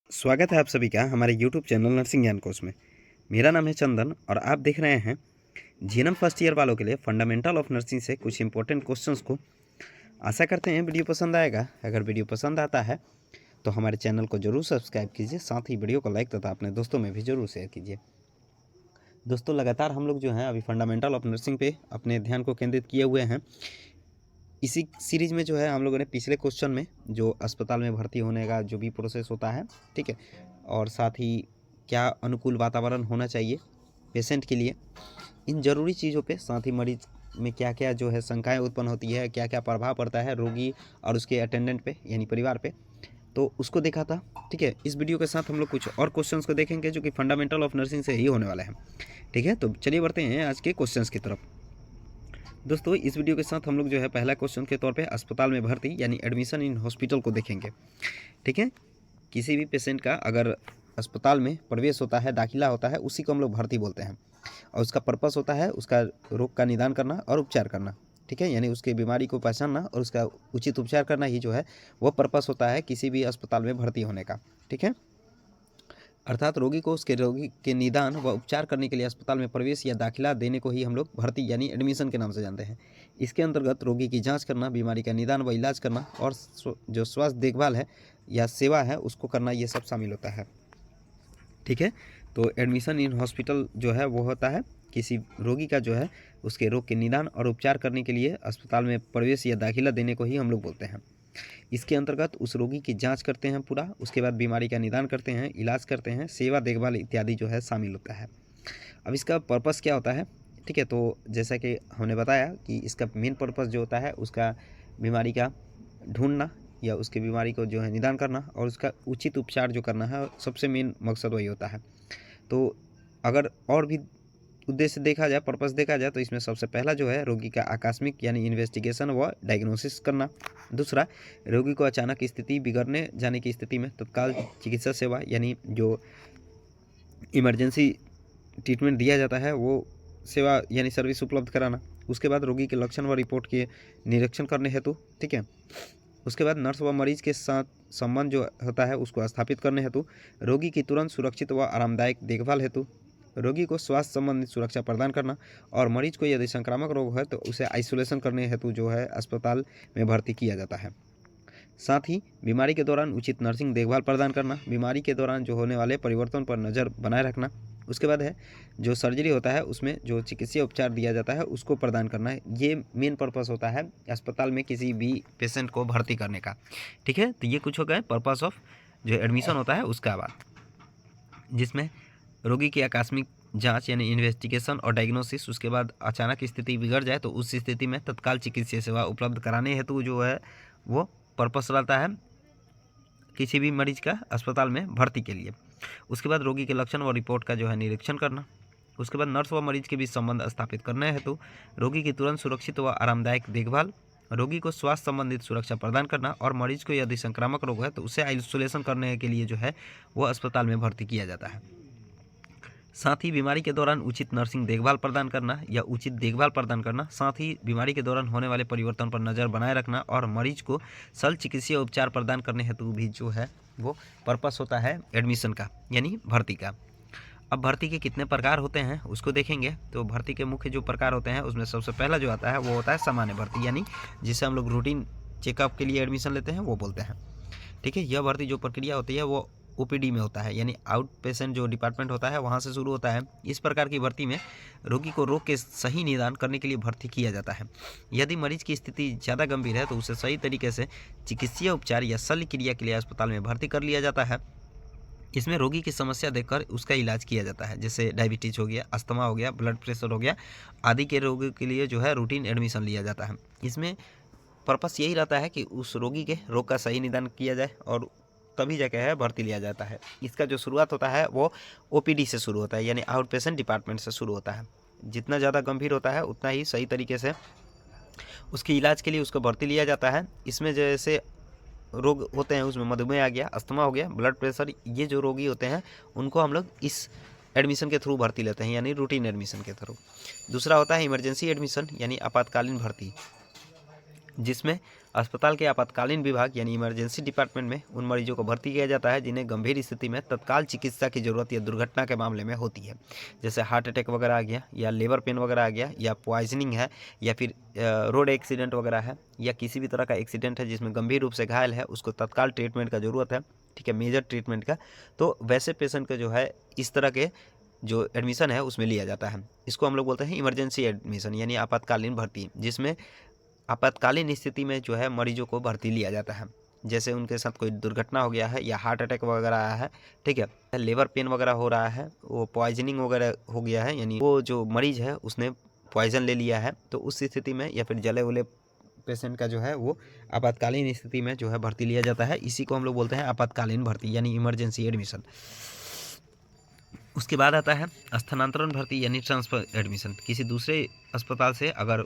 स्वागत है आप सभी का हमारे YouTube चैनल नर्सिंग ज्ञान कोर्स में। मेरा नाम है चंदन और आप देख रहे हैं जीएनएम फर्स्ट ईयर वालों के लिए फंडामेंटल ऑफ नर्सिंग से कुछ इंपॉर्टेंट क्वेश्चंस को। आशा करते हैं वीडियो पसंद आएगा। अगर वीडियो पसंद आता है तो हमारे चैनल को जरूर सब्सक्राइब कीजिए, साथ ही वीडियो को लाइक तथा अपने दोस्तों में भी जरूर शेयर कीजिए। दोस्तों, लगातार हम लोग जो हैं अभी फंडामेंटल ऑफ नर्सिंग पे अपने ध्यान को केंद्रित किए हुए हैं। इसी सीरीज में जो है हम लोगों ने पिछले क्वेश्चन में जो अस्पताल में भर्ती होने का जो भी प्रोसेस होता है, ठीक है, और साथ ही क्या अनुकूल वातावरण होना चाहिए पेशेंट के लिए, इन ज़रूरी चीज़ों पे, साथ ही मरीज में क्या क्या जो है शंकाएं उत्पन्न होती है, क्या क्या प्रभाव पड़ता है रोगी और उसके अटेंडेंट पे यानी परिवार पे, तो उसको देखा था। ठीक है, इस वीडियो के साथ हम लोग कुछ और क्वेश्चंस को देखेंगे जो कि फंडामेंटल ऑफ नर्सिंग से ही होने वाला है। ठीक है, तो चलिए बढ़ते हैं आज के क्वेश्चंस की तरफ। दोस्तों, इस वीडियो के साथ हम लोग जो है पहला क्वेश्चन के तौर पे अस्पताल में भर्ती यानी एडमिशन इन हॉस्पिटल को देखेंगे। ठीक है, किसी भी पेशेंट का अगर अस्पताल में प्रवेश होता है, दाखिला होता है, उसी को हम लोग भर्ती बोलते हैं और उसका पर्पस होता है उसका रोग का निदान करना और उपचार करना। ठीक है, यानी उसके बीमारी को पहचानना और उसका उचित उपचार करना ही जो है वो पर्पस होता है किसी भी अस्पताल में भर्ती होने का। ठीक है, अर्थात रोगी को उसके रोगी के निदान व उपचार करने के लिए अस्पताल में प्रवेश या दाखिला देने को ही हम लोग भर्ती यानी एडमिशन के नाम से जानते हैं। इसके अंतर्गत रोगी की जांच करना, बीमारी का निदान व इलाज करना और जो स्वास्थ्य देखभाल है या सेवा है उसको करना, ये सब शामिल होता है। ठीक है, तो एडमिशन इन हॉस्पिटल जो है वो होता है किसी रोगी का जो है उसके रोग के निदान और उपचार करने के लिए अस्पताल में प्रवेश या दाखिला देने को ही हम लोग बोलते हैं। इसके अंतर्गत उस रोगी की जांच करते हैं पूरा, उसके बाद बीमारी का निदान करते हैं, इलाज करते हैं, सेवा देखभाल इत्यादि जो है शामिल होता है। अब इसका पर्पस क्या होता है? ठीक है, तो जैसा कि हमने बताया कि इसका मेन पर्पस जो होता है उसका बीमारी का ढूंढना या उसकी बीमारी को जो है निदान करना और उसका उचित उपचार जो करना है, सबसे मेन मकसद वही होता है। तो अगर और भी उद्देश्य देखा जाए, पर्पस देखा जाए, तो इसमें सबसे पहला जो है रोगी का आकस्मिक यानी इन्वेस्टिगेशन व डायग्नोसिस करना। दूसरा, रोगी को अचानक स्थिति बिगड़ने जाने की स्थिति में तत्काल चिकित्सा सेवा यानी जो इमरजेंसी ट्रीटमेंट दिया जाता है वो सेवा यानी सर्विस उपलब्ध कराना। उसके बाद रोगी के लक्षण व रिपोर्ट के निरीक्षण करने हेतु, ठीक है, उसके बाद नर्स व मरीज के साथ संबंध जो होता है उसको स्थापित करने हेतु, रोगी की तुरंत सुरक्षित व आरामदायक देखभाल हेतु, रोगी को स्वास्थ्य संबंधित सुरक्षा प्रदान करना और मरीज को यदि संक्रामक रोग है तो उसे आइसोलेशन करने हेतु जो है अस्पताल में भर्ती किया जाता है। साथ ही बीमारी के दौरान उचित नर्सिंग देखभाल प्रदान करना, बीमारी के दौरान जो होने वाले परिवर्तन पर नज़र बनाए रखना। उसके बाद है जो सर्जरी होता है उसमें जो चिकित्सीय उपचार दिया जाता है उसको प्रदान करना है। ये मेन पर्पस होता है अस्पताल में किसी भी पेशेंट को भर्ती करने का। ठीक है, तो ये कुछ हो गए पर्पस ऑफ जो एडमिशन होता है उसका बात, जिसमें रोगी की आकस्मिक जांच यानी इन्वेस्टिगेशन और डायग्नोसिस, उसके बाद अचानक स्थिति बिगड़ जाए तो उस स्थिति में तत्काल चिकित्सीय सेवा उपलब्ध कराने हेतु जो है वो पर्पस रहता है किसी भी मरीज का अस्पताल में भर्ती के लिए। उसके बाद रोगी के लक्षण व रिपोर्ट का जो है निरीक्षण करना। उसके बाद नर्स व मरीज के बीच संबंध स्थापित करने हेतु रोगी की तुरंत सुरक्षित व आरामदायक देखभाल, रोगी को स्वास्थ्य संबंधित सुरक्षा प्रदान करना और मरीज को यदि संक्रामक रोग है तो उसे आइसोलेशन करने के लिए जो है वो अस्पताल में भर्ती किया जाता है। साथ ही बीमारी के दौरान उचित नर्सिंग देखभाल प्रदान करना या उचित देखभाल प्रदान करना, साथ ही बीमारी के दौरान होने वाले परिवर्तन पर नज़र बनाए रखना और मरीज को सरल चिकित्सीय उपचार प्रदान करने हेतु भी जो है वो पर्पस होता है एडमिशन का यानी भर्ती का। अब भर्ती के कितने प्रकार होते हैं उसको देखेंगे। तो भर्ती के मुख्य जो प्रकार होते हैं उसमें सबसे पहला जो आता है वो होता है सामान्य भर्ती, यानी जिसे हम लोग रूटीन चेकअप के लिए एडमिशन लेते हैं वो बोलते हैं। ठीक है, यह भर्ती जो प्रक्रिया होती है वो ओपीडी में होता है, यानी आउट पेशेंट जो डिपार्टमेंट होता है वहाँ से शुरू होता है। इस प्रकार की भर्ती में रोगी को रोग के सही निदान करने के लिए भर्ती किया जाता है। यदि मरीज की स्थिति ज़्यादा गंभीर है तो उसे सही तरीके से चिकित्सीय उपचार या शल्य क्रिया के लिए अस्पताल में भर्ती कर लिया जाता है। इसमें रोगी की समस्या देखकर उसका इलाज किया जाता है, जैसे डायबिटीज़ हो गया, अस्थमा हो गया, ब्लड प्रेशर हो गया आदि के रोग के लिए जो है रूटीन एडमिशन लिया जाता है। इसमें पर्पस यही रहता है कि उस रोगी के रोग का सही निदान किया जाए और तभी जाके है भर्ती लिया जाता है। इसका जो शुरुआत होता है वो ओपीडी से शुरू होता है, यानी आउट पेशेंट डिपार्टमेंट से शुरू होता है। जितना ज़्यादा गंभीर होता है उतना ही सही तरीके से उसके इलाज के लिए उसको भर्ती लिया जाता है। इसमें जैसे रोग होते हैं उसमें मधुमेह आ गया, अस्थमा हो गया, ब्लड प्रेशर, ये जो रोगी होते हैं उनको हम लोग इस एडमिशन के थ्रू भर्ती लेते हैं, यानी रूटीन एडमिशन के थ्रू। दूसरा होता है इमरजेंसी एडमिशन यानी आपातकालीन भर्ती, जिसमें अस्पताल के आपातकालीन विभाग यानी इमरजेंसी डिपार्टमेंट में उन मरीजों को भर्ती किया जाता है जिन्हें गंभीर स्थिति में तत्काल चिकित्सा की जरूरत या दुर्घटना के मामले में होती है, जैसे हार्ट अटैक वगैरह आ गया, या लेबर पेन वगैरह आ गया, या पॉइजनिंग है, या फिर रोड एक्सीडेंट वगैरह है, या किसी भी तरह का एक्सीडेंट है जिसमें गंभीर रूप से घायल है, उसको तत्काल ट्रीटमेंट का ज़रूरत है, ठीक है, मेजर ट्रीटमेंट का। तो वैसे पेशेंट का जो है इस तरह के जो एडमिशन है उसमें लिया जाता है। इसको हम लोग बोलते हैं इमरजेंसी एडमिशन यानी आपातकालीन भर्ती, जिसमें आपातकालीन स्थिति में जो है मरीजों को भर्ती लिया जाता है, जैसे उनके साथ कोई दुर्घटना हो गया है या हार्ट अटैक वगैरह आया है, ठीक है, लेबर पेन वगैरह हो रहा है, वो पॉइजनिंग वगैरह हो गया है, यानी वो जो मरीज है उसने पॉइजन ले लिया है, तो उस स्थिति में या फिर जले हुए पेशेंट का जो है वो आपातकालीन स्थिति में जो है भर्ती लिया जाता है। इसी को हम लोग बोलते हैं आपातकालीन भर्ती यानी इमरजेंसी एडमिशन। उसके बाद आता है स्थानांतरण भर्ती यानी ट्रांसफ़र एडमिशन। किसी दूसरे अस्पताल से अगर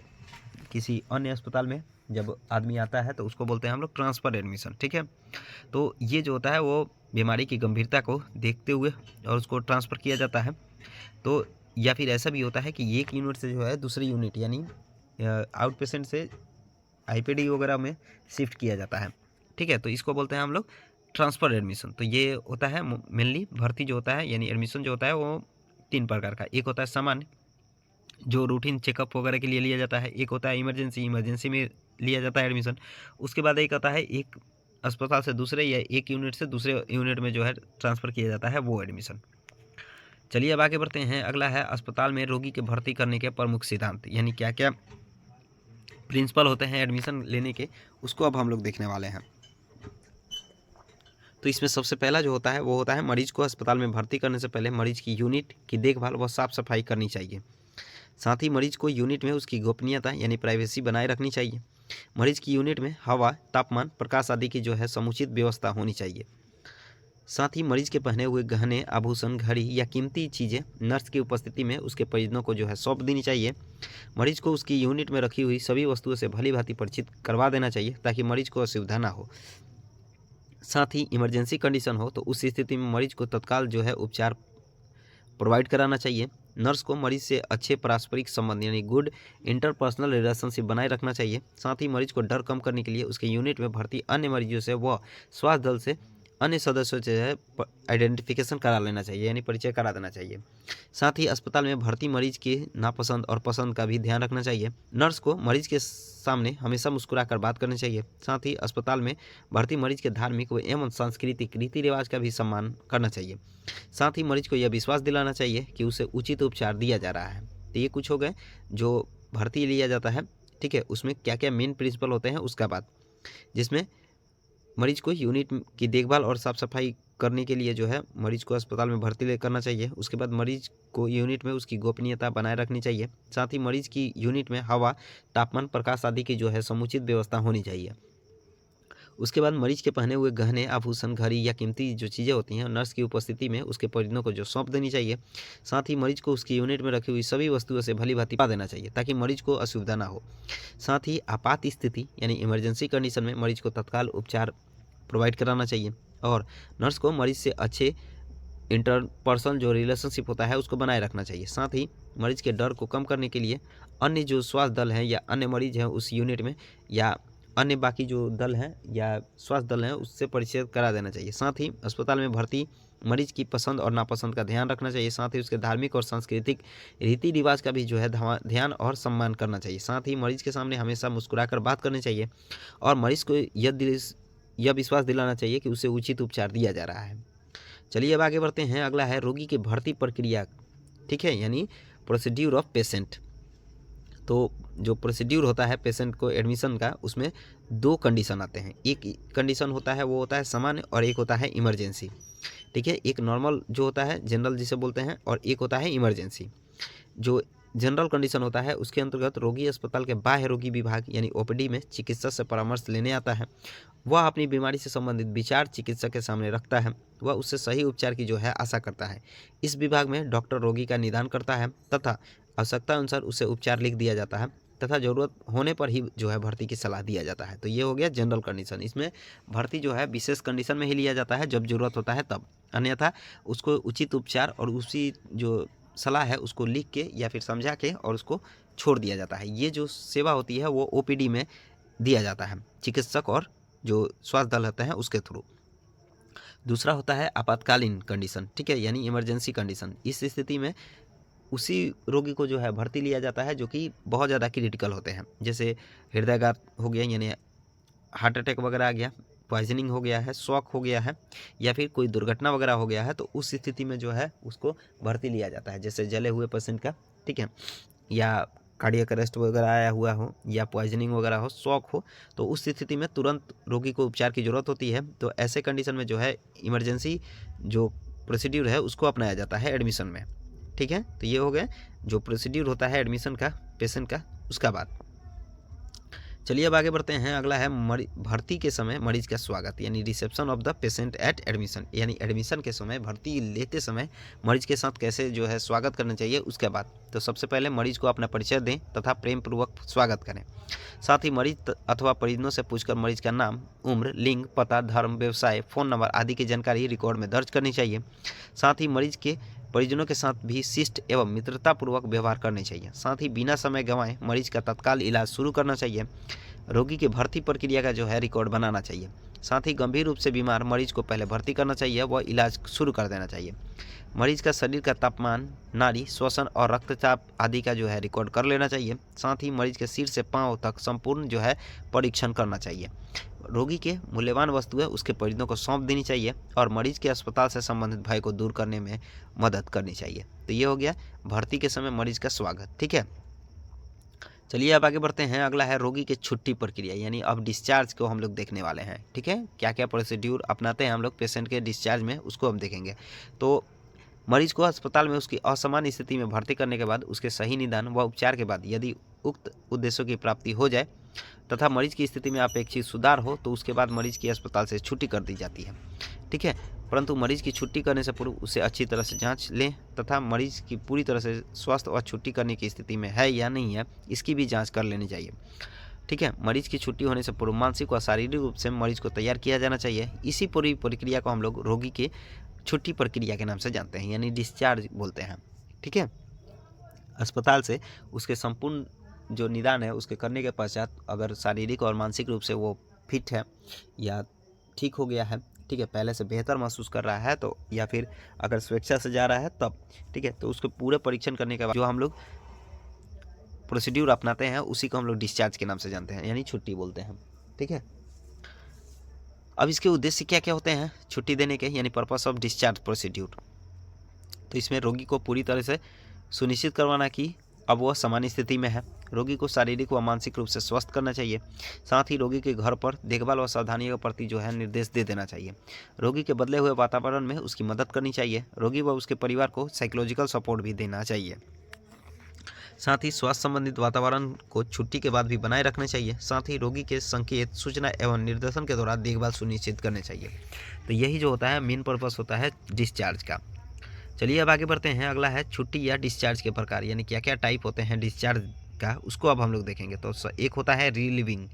किसी अन्य अस्पताल में जब आदमी आता है तो उसको बोलते हैं हम लोग ट्रांसफ़र एडमिशन, ठीक है। तो ये जो होता है वो बीमारी की गंभीरता को देखते हुए और उसको ट्रांसफ़र किया जाता है। तो या फिर ऐसा भी होता है कि एक यूनिट से जो है दूसरी यूनिट यानी आउट पेशेंट से आईपीडी वगैरह में शिफ्ट किया जाता है, ठीक है। तो इसको बोलते हैं हम लोग ट्रांसफ़र एडमिशन। तो ये होता है मेनली भर्ती जो होता है यानी एडमिशन जो होता है वो 3 प्रकार का। एक होता है सामान्य, जो रूटीन चेकअप वगैरह के लिए लिया जाता है। एक होता है इमरजेंसी में लिया जाता है एडमिशन। उसके बाद एक आता है एक अस्पताल से दूसरे या एक यूनिट से दूसरे यूनिट में जो है ट्रांसफ़र किया जाता है वो एडमिशन। चलिए अब आगे बढ़ते हैं। अगला है अस्पताल में रोगी के भर्ती करने के प्रमुख सिद्धांत, यानी क्या क्या प्रिंसिपल होते हैं एडमिशन लेने के, उसको अब हम लोग देखने वाले हैं। तो इसमें सबसे पहला जो होता है वो होता है मरीज को अस्पताल में भर्ती करने से पहले मरीज की यूनिट की देखभाल व साफ सफाई करनी चाहिए। साथ ही मरीज को यूनिट में उसकी गोपनीयता यानी प्राइवेसी बनाए रखनी चाहिए। मरीज की यूनिट में हवा, तापमान, प्रकाश आदि की जो है समुचित व्यवस्था होनी चाहिए। साथ ही मरीज के पहने हुए गहने, आभूषण, घड़ी या कीमती चीज़ें नर्स की उपस्थिति में उसके परिजनों को जो है सौंप देनी चाहिए। मरीज को उसकी यूनिट में रखी हुई सभी वस्तुओं से भली भांति परिचित करवा देना चाहिए ताकि मरीज को असुविधा ना हो। साथ ही इमरजेंसी कंडीशन हो तो उस स्थिति में मरीज को तत्काल जो है उपचार प्रोवाइड कराना चाहिए। नर्स को मरीज से अच्छे पारस्परिक संबंध यानी गुड इंटरपर्सनल रिलेशनशिप बनाए रखना चाहिए। साथ ही मरीज को डर कम करने के लिए उसके यूनिट में भर्ती अन्य मरीजों से व स्वास्थ्य दल से अन्य सदस्यों से है आइडेंटिफिकेशन करा लेना चाहिए यानी परिचय करा देना चाहिए। साथ ही अस्पताल में भर्ती मरीज की नापसंद और पसंद का भी ध्यान रखना चाहिए। नर्स को मरीज के सामने हमेशा मुस्कुराकर बात करनी चाहिए। साथ ही अस्पताल में भर्ती मरीज के धार्मिक एवं सांस्कृतिक रीति रिवाज का भी सम्मान करना चाहिए। साथ ही मरीज को यह विश्वास दिलाना चाहिए कि उसे उचित उपचार दिया जा रहा है। तो ये कुछ हो गए जो भर्ती लिया जाता है, ठीक है। उसमें क्या क्या मेन प्रिंसिपल होते हैं उसका बात, जिसमें मरीज को यूनिट की देखभाल और साफ सफाई करने के लिए जो है मरीज को अस्पताल में भर्ती करना चाहिए। उसके बाद मरीज को यूनिट में उसकी गोपनीयता बनाए रखनी चाहिए। साथ ही मरीज की यूनिट में हवा, तापमान, प्रकाश आदि की जो है समुचित व्यवस्था होनी चाहिए। उसके बाद मरीज के पहने हुए गहने, आभूषण, घड़ी या कीमती जो चीज़ें होती हैं नर्स की उपस्थिति में उसके परिजनों को जो सौंप देनी चाहिए। साथ ही मरीज को उसकी यूनिट में रखी हुई सभी वस्तुओं से भली भांति पा देना चाहिए ताकि मरीज को असुविधा ना हो। साथ ही आपात स्थिति यानी इमरजेंसी कंडीशन में मरीज को तत्काल उपचार प्रोवाइड कराना चाहिए और नर्स को मरीज से अच्छे इंटरपर्सनल जो रिलेशनशिप होता है उसको बनाए रखना चाहिए। साथ ही मरीज के डर को कम करने के लिए अन्य जो स्वास्थ्य दल हैं या अन्य मरीज हैं उस यूनिट में या अन्य बाकी जो दल हैं या स्वास्थ्य दल हैं उससे परिचय करा देना चाहिए। साथ ही अस्पताल में भर्ती मरीज की पसंद और नापसंद का ध्यान रखना चाहिए। साथ ही उसके धार्मिक और सांस्कृतिक रीति रिवाज का भी जो है ध्यान और सम्मान करना चाहिए। साथ ही मरीज के सामने हमेशा मुस्कुराकर बात करनी चाहिए और मरीज को यह विश्वास दिलाना चाहिए कि उसे उचित उपचार दिया जा रहा है। चलिए अब आगे बढ़ते हैं। अगला है रोगी की भर्ती प्रक्रिया, ठीक है, यानी प्रोसीड्यूर ऑफ पेशेंट। तो जो प्रोसीड्यूर होता है पेशेंट को एडमिशन का, उसमें 2 कंडीशन आते हैं। एक कंडीशन होता है वो होता है सामान्य और एक होता है इमरजेंसी, ठीक है। एक नॉर्मल जो होता है जनरल जिसे बोलते हैं और एक होता है इमरजेंसी। जो जनरल कंडीशन होता है उसके अंतर्गत रोगी अस्पताल के बाह्य रोगी विभाग यानी ओपीडी में चिकित्सक से परामर्श लेने आता है। वह अपनी बीमारी से संबंधित विचार चिकित्सक के सामने रखता है। वह उससे सही उपचार की जो है आशा करता है। इस विभाग में डॉक्टर रोगी का निदान करता है तथा आवश्यकता अनुसार उसे उपचार लिख दिया जाता है तथा ज़रूरत होने पर ही जो है भर्ती की सलाह दिया जाता है। तो ये हो गया जनरल कंडीशन। इसमें भर्ती जो है विशेष कंडीशन में ही लिया जाता है जब ज़रूरत होता है तब, अन्यथा उसको उचित उपचार और उसी जो सलाह है उसको लिख के या फिर समझा के और उसको छोड़ दिया जाता है। ये जो सेवा होती है वो ओपीडी में दिया जाता है चिकित्सक और जो स्वास्थ्य दल होते हैं उसके थ्रू। दूसरा होता है आपातकालीन कंडीशन, ठीक है, यानी इमरजेंसी कंडीशन। इस स्थिति में उसी रोगी को जो है भर्ती लिया जाता है जो कि बहुत ज़्यादा क्रिटिकल होते हैं, जैसे हृदयाघात हो गया यानी हार्ट अटैक वगैरह आ गया, पॉइजनिंग हो गया है, शॉक हो गया है, या फिर कोई दुर्घटना वगैरह हो गया है, तो उस स्थिति में जो है उसको भर्ती लिया जाता है, जैसे जले हुए पेशेंट का, ठीक है, या कार्डियक अरेस्ट वगैरह आया हुआ हो, या पॉइजनिंग वगैरह हो, शॉक हो, तो उस स्थिति में तुरंत रोगी को उपचार की ज़रूरत होती है। तो ऐसे कंडीशन में जो है इमरजेंसी जो प्रोसीड्यूर है उसको अपनाया जाता है एडमिशन में, ठीक है। तो ये हो गया जो प्रोसीड्यूर होता है एडमिशन का पेशेंट का, उसका बात। चलिए अब आगे बढ़ते हैं। अगला है भर्ती के समय मरीज का स्वागत, यानी reception of the patient at admission, यानी एडमिशन के समय, भर्ती लेते समय मरीज के साथ कैसे जो है स्वागत करना चाहिए उसके बाद। तो सबसे पहले मरीज को अपना परिचय दें तथा प्रेम पूर्वक स्वागत करें। साथ ही मरीज अथवा परिजनों से पूछकर मरीज का नाम, उम्र, लिंग, पता, धर्म, व्यवसाय, फ़ोन नंबर आदि की जानकारी रिकॉर्ड में दर्ज करनी चाहिए। साथ ही मरीज के परिजनों के साथ भी शिष्ट एवं मित्रतापूर्वक व्यवहार करने चाहिए। साथ ही बिना समय गंवाए मरीज का तत्काल इलाज शुरू करना चाहिए। रोगी की भर्ती प्रक्रिया का जो है रिकॉर्ड बनाना चाहिए। साथ ही गंभीर रूप से बीमार मरीज को पहले भर्ती करना चाहिए, वह इलाज शुरू कर देना चाहिए। मरीज का शरीर का तापमान, नाड़ी, श्वसन और रक्तचाप आदि का जो है रिकॉर्ड कर लेना चाहिए। साथ ही मरीज के सिर से पांव तक संपूर्ण जो है परीक्षण करना चाहिए। रोगी के मूल्यवान वस्तुएं उसके परिजनों को सौंप देनी चाहिए और मरीज के अस्पताल से संबंधित भय को दूर करने में मदद करनी चाहिए। तो ये हो गया भर्ती के समय मरीज का स्वागत, ठीक है। चलिए अब आगे बढ़ते हैं। अगला है रोगी के छुट्टी प्रक्रिया, यानी अब डिस्चार्ज को हम लोग देखने वाले हैं, ठीक है। क्या क्या प्रोसीड्यूर अपनाते हैं हम लोग पेशेंट के डिस्चार्ज में, उसको हम देखेंगे। तो मरीज को अस्पताल में उसकी असामान्य स्थिति में भर्ती करने के बाद उसके सही निदान व उपचार के बाद यदि उक्त उद्देश्यों की प्राप्ति हो जाए तथा मरीज की स्थिति में अपेक्षित सुधार हो तो उसके बाद मरीज की अस्पताल से छुट्टी कर दी जाती है, ठीक है। परंतु मरीज की छुट्टी करने से पूर्व उसे अच्छी तरह से जांच लें तथा मरीज की पूरी तरह से स्वस्थ और छुट्टी करने की स्थिति में है या नहीं है इसकी भी जांच कर लेनी चाहिए, ठीक है। मरीज की छुट्टी होने से पूर्व मानसिक और शारीरिक रूप से मरीज को तैयार किया जाना चाहिए। इसी पूरी प्रक्रिया को हम लोग रोगी के छुट्टी प्रक्रिया के नाम से जानते हैं, यानी डिस्चार्ज बोलते हैं, ठीक है। अस्पताल से उसके संपूर्ण जो निदान है उसके करने के पश्चात अगर शारीरिक और मानसिक रूप से वो फिट है या ठीक हो गया है, ठीक है, पहले से बेहतर महसूस कर रहा है तो, या फिर अगर स्वेच्छा से जा रहा है तब, ठीक है, तो उसको पूरे परीक्षण करने के बाद जो हम लोग प्रोसीड्यूर अपनाते हैं उसी को हम लोग डिस्चार्ज के नाम से जानते हैं, यानी छुट्टी बोलते हैं, ठीक है। अब इसके उद्देश्य क्या क्या होते हैं छुट्टी देने के, यानी पर्पस ऑफ डिस्चार्ज प्रोसीड्यूर। तो इसमें रोगी को पूरी तरह से सुनिश्चित करवाना कि अब वह सामान्य स्थिति में है। रोगी को शारीरिक व मानसिक रूप से स्वस्थ करना चाहिए। साथ ही रोगी के घर पर देखभाल व सावधानियों के प्रति जो है निर्देश दे देना चाहिए। रोगी के बदले हुए वातावरण में उसकी मदद करनी चाहिए। रोगी व उसके परिवार को साइकोलॉजिकल सपोर्ट भी देना चाहिए। साथ ही स्वास्थ्य संबंधित वातावरण को छुट्टी के बाद भी बनाए रखना चाहिए। साथ ही रोगी के संकेत, सूचना एवं निर्देशन के दौरान देखभाल सुनिश्चित करने चाहिए। तो यही जो होता है मेन पर्पस होता है डिस्चार्ज का। चलिए अब आगे बढ़ते हैं। अगला है छुट्टी या डिस्चार्ज के प्रकार, यानी क्या क्या टाइप होते हैं डिस्चार्ज का, उसको अब हम लोग देखेंगे। तो एक होता है रिलीविंग,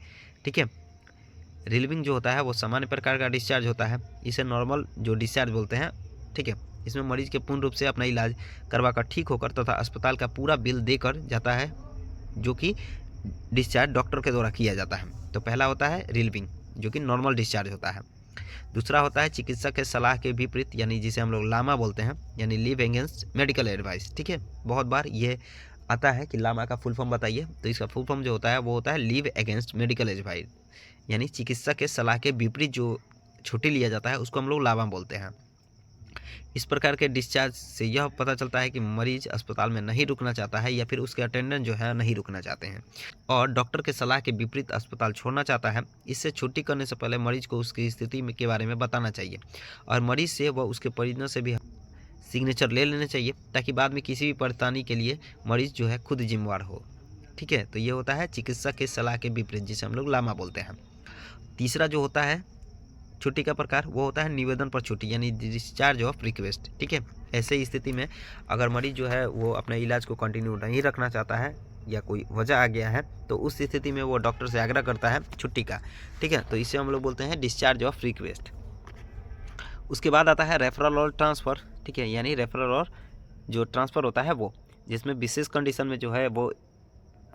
ठीक है। रिलीविंग जो होता है वो सामान्य प्रकार का डिस्चार्ज होता है। इसे नॉर्मल जो डिस्चार्ज बोलते हैं, ठीक है। इसमें मरीज के पूर्ण रूप से अपना इलाज करवाकर ठीक होकर तथा अस्पताल का पूरा बिल देकर जाता है, जो कि डिस्चार्ज डॉक्टर के द्वारा किया जाता है। तो पहला होता है रिलीविंग, जो कि नॉर्मल डिस्चार्ज होता है। दूसरा होता है चिकित्सक के सलाह के विपरीत, यानी जिसे हम लोग लामा बोलते हैं, यानी लीव अगेंस्ट मेडिकल एडवाइस, ठीक है। बहुत बार ये आता है कि लामा का फुल फॉर्म बताइए, तो इसका फुल फॉर्म जो होता है वो होता है लीव अगेंस्ट मेडिकल एडवाइस, यानी चिकित्सक के सलाह के विपरीत जो छुट्टी लिया जाता है उसको हम लोग लामा बोलते हैं। इस प्रकार के डिस्चार्ज से यह पता चलता है कि मरीज अस्पताल में नहीं रुकना चाहता है या फिर उसके अटेंडेंट जो है नहीं रुकना चाहते हैं और डॉक्टर के सलाह के विपरीत अस्पताल छोड़ना चाहता है। इससे छुट्टी करने से पहले मरीज को उसकी स्थिति के बारे में बताना चाहिए और मरीज से व उसके परिजनों से भी सिग्नेचर ले लेना चाहिए, ताकि बाद में किसी भी परेशानी के लिए मरीज जो है खुद जिम्मेवार हो, ठीक है। तो ये होता है चिकित्सक के सलाह के विपरीत, जिसे हम लोग लामा बोलते हैं। तीसरा जो होता है छुट्टी का प्रकार वो होता है निवेदन पर छुट्टी, यानी डिस्चार्ज ऑफ रिक्वेस्ट, ठीक है। ऐसे स्थिति में अगर मरीज जो है वो अपने इलाज को कंटिन्यू नहीं रखना चाहता है या कोई वजह आ गया है तो उस स्थिति में वो डॉक्टर से आग्रह करता है छुट्टी का, ठीक है। तो इसे हम लोग बोलते हैं डिस्चार्ज ऑफ रिक्वेस्ट। उसके बाद आता है रेफरल और ट्रांसफ़र, ठीक है, यानी रेफरल और जो ट्रांसफ़र होता है वो, जिसमें विशेष कंडीशन में जो है वो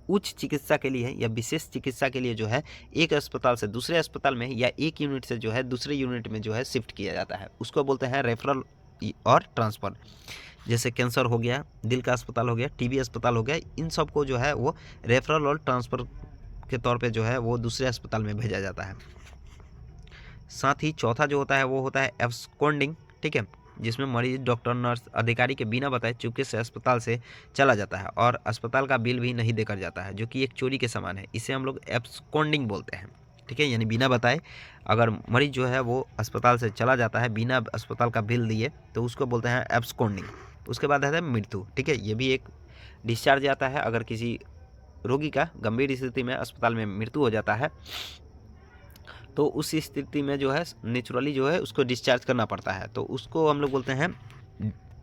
उच्च चिकित्सा के लिए या विशेष चिकित्सा के लिए जो है एक अस्पताल से दूसरे अस्पताल में या एक यूनिट से जो है दूसरे यूनिट में जो है शिफ्ट किया जाता है, उसको बोलते हैं रेफरल और ट्रांसफ़र। जैसे कैंसर हो गया, दिल का अस्पताल हो गया, टीबी अस्पताल हो गया, इन सब को जो है वो रेफरल और ट्रांसफ़र के तौर पे जो है वो दूसरे अस्पताल में भेजा जाता है। साथ ही चौथा जो होता है वो होता है एब्सकॉन्डिंग, ठीक है, जिसमें मरीज डॉक्टर नर्स अधिकारी के बिना बताए चुपके से अस्पताल से चला जाता है और अस्पताल का बिल भी नहीं देकर जाता है, जो कि एक चोरी के समान है। इसे हम लोग एब्सकॉन्डिंग बोलते हैं, ठीक है, यानी बिना बताए अगर मरीज जो है वो अस्पताल से चला जाता है बिना अस्पताल का बिल दिए तो उसको बोलते हैं एब्सकॉन्डिंग। उसके बाद आता है मृत्यु, ठीक है, ये भी एक डिस्चार्ज आता है। अगर किसी रोगी का गंभीर स्थिति में अस्पताल में मृत्यु हो जाता है तो उस स्थिति में जो है नेचुरली जो है उसको डिस्चार्ज करना पड़ता है, तो उसको हम लोग बोलते हैं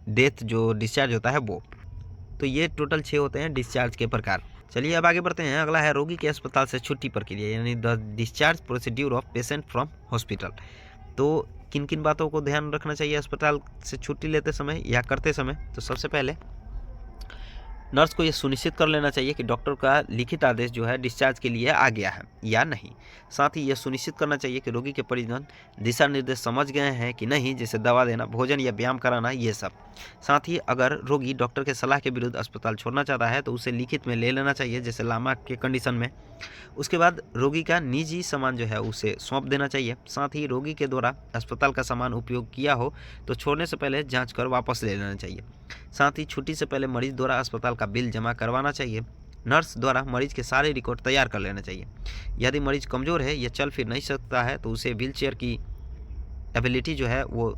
डेथ, जो डिस्चार्ज होता है वो। तो ये टोटल 6 होते हैं डिस्चार्ज के प्रकार। चलिए अब आगे बढ़ते हैं। अगला है रोगी के अस्पताल से छुट्टी प्रक्रिया, यानी the discharge procedure of patient from hospital. तो किन किन बातों को ध्यान रखना चाहिए अस्पताल से छुट्टी लेते समय या करते समय? तो सबसे पहले नर्स को ये सुनिश्चित कर लेना चाहिए कि डॉक्टर का लिखित आदेश जो है डिस्चार्ज के लिए आ गया है या नहीं। साथ ही यह सुनिश्चित करना चाहिए कि रोगी के परिजन दिशा निर्देश समझ गए हैं कि नहीं, जैसे दवा देना, भोजन या व्यायाम कराना, ये सब। साथ ही अगर रोगी डॉक्टर के सलाह के विरुद्ध अस्पताल छोड़ना चाहता है तो उसे लिखित में ले लेना चाहिए, जैसे लामा के कंडीशन में। उसके बाद रोगी का निजी सामान जो है उसे सौंप देना चाहिए। साथ ही रोगी के द्वारा अस्पताल का सामान उपयोग किया हो तो छोड़ने से पहले जाँच कर वापस ले लेना चाहिए। साथ ही छुट्टी से पहले मरीज द्वारा अस्पताल का बिल जमा करवाना चाहिए। नर्स द्वारा मरीज के सारे रिकॉर्ड तैयार कर लेना चाहिए। यदि मरीज कमज़ोर है या चल फिर नहीं सकता है तो उसे व्हीलचेयर की एबिलिटी जो है वो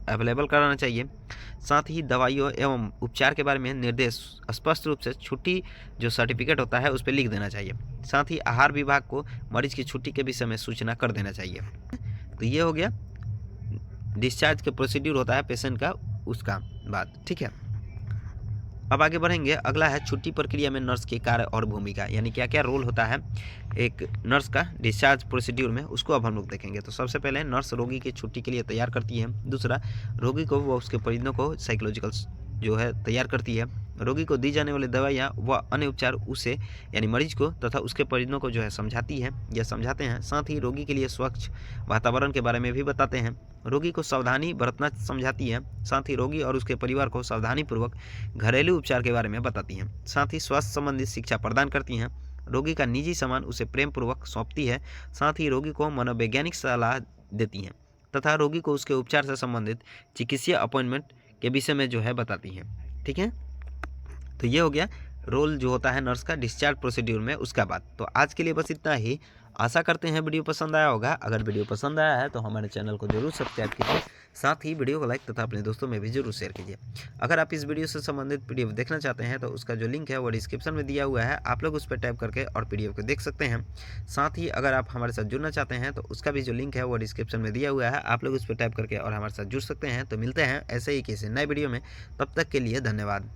अवेलेबल कराना चाहिए। साथ ही दवाइयों एवं उपचार के बारे में निर्देश स्पष्ट रूप से छुट्टी जो सर्टिफिकेट होता है उस पर लिख देना चाहिए। साथ ही आहार विभाग को मरीज की छुट्टी के विषय में सूचना कर देना चाहिए। तो ये हो गया डिस्चार्ज के प्रोसीड्यूर होता है पेशेंट का, उसका बात, ठीक है। अब आगे बढ़ेंगे। अगला है छुट्टी प्रक्रिया में नर्स के कार्य और भूमिका, यानी क्या क्या रोल होता है एक नर्स का डिस्चार्ज प्रोसीड्यूर में, उसको अब हम लोग देखेंगे। तो सबसे पहले नर्स रोगी की छुट्टी के लिए तैयार करती है। दूसरा, रोगी को व उसके परिजनों को साइकोलॉजिकल जो है तैयार करती है। रोगी को दी जाने वाली दवाइयाँ व अन्य उपचार उसे यानी मरीज को तथा उसके परिजनों को जो है समझाती है या समझाते हैं। साथ ही रोगी के लिए स्वच्छ वातावरण के बारे में भी बताते हैं। रोगी को सावधानी बरतना समझाती है। साथ ही रोगी और उसके परिवार को सावधानीपूर्वक घरेलू उपचार के बारे में बताती हैं। साथ ही स्वास्थ्य संबंधित शिक्षा प्रदान करती हैं। रोगी का निजी सामान उसे प्रेम पूर्वक सौंपती है। साथ ही रोगी को मनोवैज्ञानिक सलाह देती हैं तथा रोगी को उसके उपचार से संबंधित चिकित्सीय अपॉइंटमेंट के विषय में जो है बताती हैं, ठीक है। तो ये हो गया रोल जो होता है नर्स का डिस्चार्ज प्रोसीड्यूर में, उसका बात। तो आज के लिए बस इतना ही। आशा करते हैं वीडियो पसंद आया होगा। अगर वीडियो पसंद आया है तो हमारे चैनल को जरूर सब्सक्राइब कीजिए। साथ ही वीडियो को लाइक तथा अपने दोस्तों में भी जरूर शेयर कीजिए। अगर आप इस वीडियो से संबंधित पीडीएफ देखना चाहते हैं तो उसका जो लिंक है वो डिस्क्रिप्शन में दिया हुआ है, आप लोग उस पर टाइप करके और पीडीएफ को देख सकते हैं। साथ ही अगर आप हमारे साथ जुड़ना चाहते हैं तो उसका भी जो लिंक है वो डिस्क्रिप्शन में दिया हुआ है, आप लोग उस पर टाइप करके और हमारे साथ जुड़ सकते हैं। तो मिलते हैं ऐसे ही किसी नए वीडियो में, तब तक के लिए धन्यवाद।